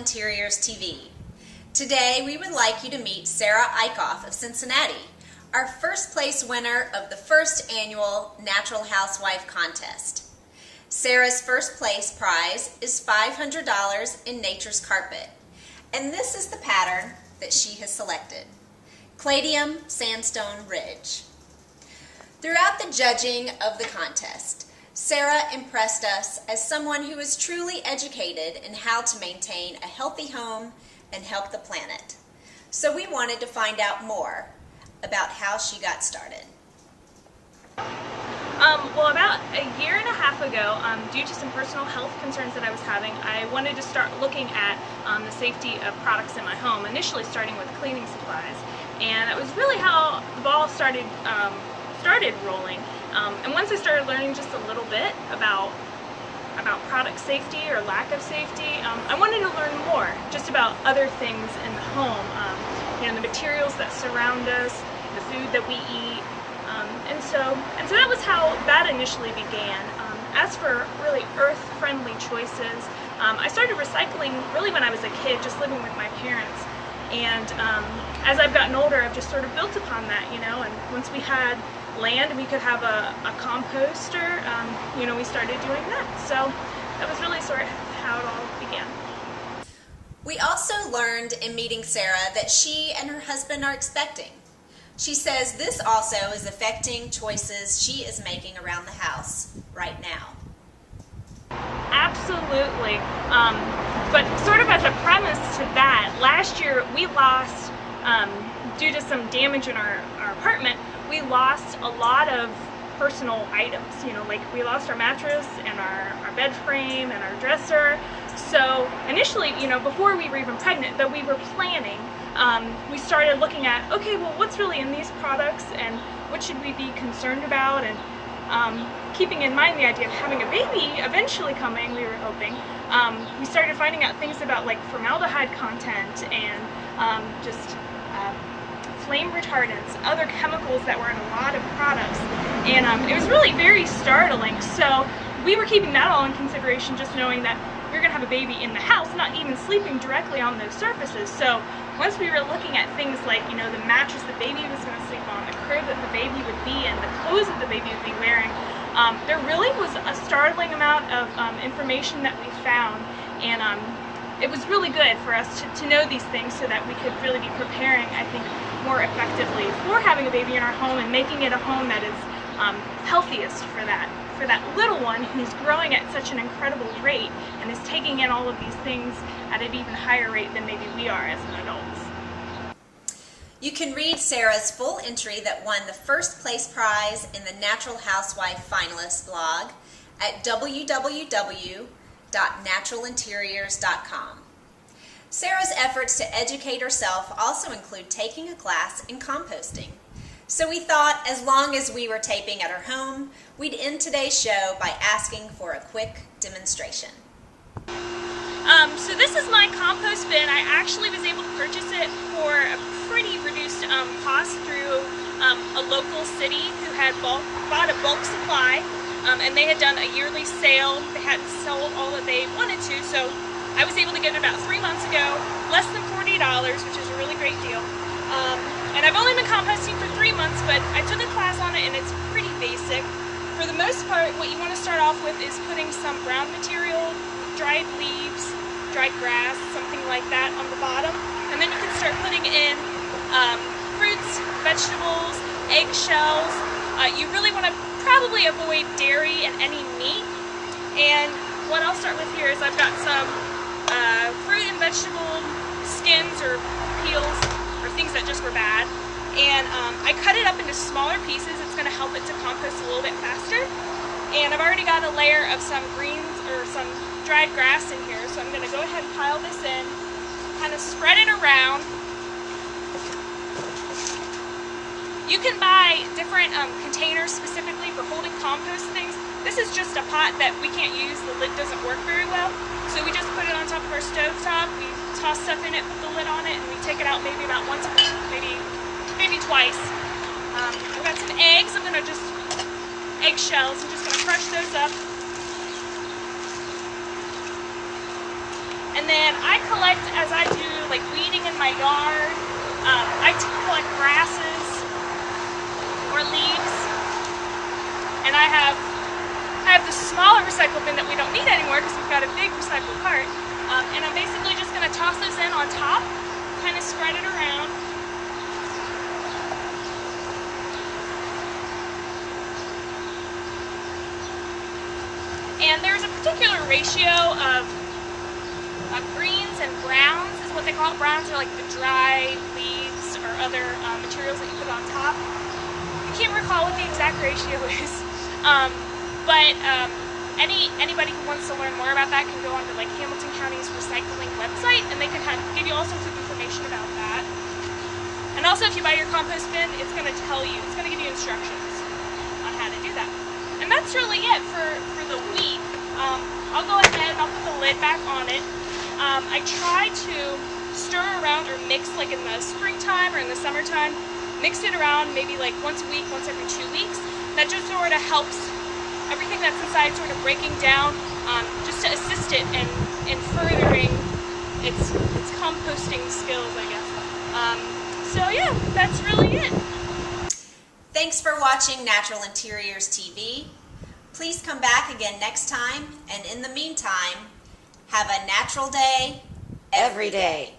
Interiors TV. Today we would like you to meet Sara Eickhoff of Cincinnati, our first place winner of the first annual Natural Housewife contest. Sara's first place prize is $500 in Nature's Carpet, and this is the pattern that she has selected: Cladium Sandstone Ridge. Throughout the judging of the contest, Sara impressed us as someone who is truly educated in how to maintain a healthy home and help the planet. So we wanted to find out more about how she got started. Well, about a year and a half ago, due to some personal health concerns that I was having, I wanted to start looking at the safety of products in my home, initially starting with cleaning supplies. And that was really how the ball started rolling. And once I started learning just a little bit about product safety or lack of safety, I wanted to learn more just about other things in the home, the materials that surround us, the food that we eat, and so that was how that initially began. As for really earth-friendly choices, I started recycling really when I was a kid, just living with my parents. And as I've gotten older, I've just sort of built upon that, and once we had land, we could have a composter, we started doing that. So that was really sort of how it all began. We also learned in meeting Sara that she and her husband are expecting. She says this also is affecting choices she is making around the house right now. Absolutely. But sort of as a premise to that, last year we lost, due to some damage in our apartment, we lost a lot of personal items. Like we lost our mattress and our bed frame and our dresser. So initially, before we were even pregnant, though we were planning, we started looking at, okay, well, what's really in these products and what should we be concerned about? And keeping in mind the idea of having a baby eventually coming, we were hoping, we started finding out things about like formaldehyde content and just flame retardants, other chemicals that were in a lot of products. And it was really very startling. So we were keeping that all in consideration, just knowing that we were going to have a baby in the house, not even sleeping directly on those surfaces. So once we were looking at things like, the mattress the baby was going to sleep on, the crib that the baby would be in, the clothes that the baby would be wearing, there really was a startling amount of information that we found. And it was really good for us to know these things so that we could really be preparing, I think, more effectively for having a baby in our home and making it a home that is healthiest for that little one who's growing at such an incredible rate and is taking in all of these things at an even higher rate than maybe we are as an adults. You can read Sara's full entry that won the first place prize in the Natural Housewife Finalists blog at www.naturalinteriors.com. Sara's efforts to educate herself also include taking a class in composting. So we thought, as long as we were taping at her home, we'd end today's show by asking for a quick demonstration. So this is my compost bin. I actually was able to purchase it for a pretty reduced cost through a local city who had bought a bulk supply, and they had done a yearly sale. They hadn't sold all that they wanted to, so I was able to get it about 3 months ago, less than $40, which is a really great deal. And I've only been composting for 3 months, but I took a class on it and it's pretty basic. For the most part, what you want to start off with is putting some brown material, dried leaves, dried grass, something like that on the bottom. And then you can start putting in fruits, vegetables, eggshells. You really want to probably avoid dairy and any meat. And what I'll start with here is I've got some fruit and vegetable skins or peels, or things that just were bad, and I cut it up into smaller pieces. It's going to help it to compost a little bit faster. And I've already got a layer of some greens or some dried grass in here, so I'm going to go ahead and pile this in, kind of spread it around. You can buy different containers specifically for holding compost things. This is just a pot that we can't use. The lid doesn't work very well, so we just put it on top of our stove top. We toss stuff in it, put the lid on it, and we take it out maybe about once a week, maybe twice. I've got some eggs. I'm going to just, eggshells, I'm just going to crush those up. And then I collect my yard. I collect grasses or leaves, and I have the smaller recycle bin that we don't need anymore because we've got a big recycle cart. And I'm basically just going to toss those in on top, kind of spread it around. And there's a particular ratio of greens and browns, is what they call it. Browns are like the dry leaves or other materials that you put on top. I can't recall what the exact ratio is, but anybody who wants to learn more about that can go onto like Hamilton County's recycling website, and they can give you all sorts of information about that. And also, if you buy your compost bin, it's going to tell you, it's going to give you instructions on how to do that. And that's really it for the week. I'll go ahead and I'll put the lid back on it. I try to stir around or mix, like in the springtime or in the summertime, mix it around maybe like once a week, once every 2 weeks. That just sort of helps everything that's inside sort of breaking down, just to assist it in furthering its composting skills, I guess. So yeah, that's really it. Thanks for watching Natural Interiors TV. Please come back again next time, and in the meantime, have a natural day every day.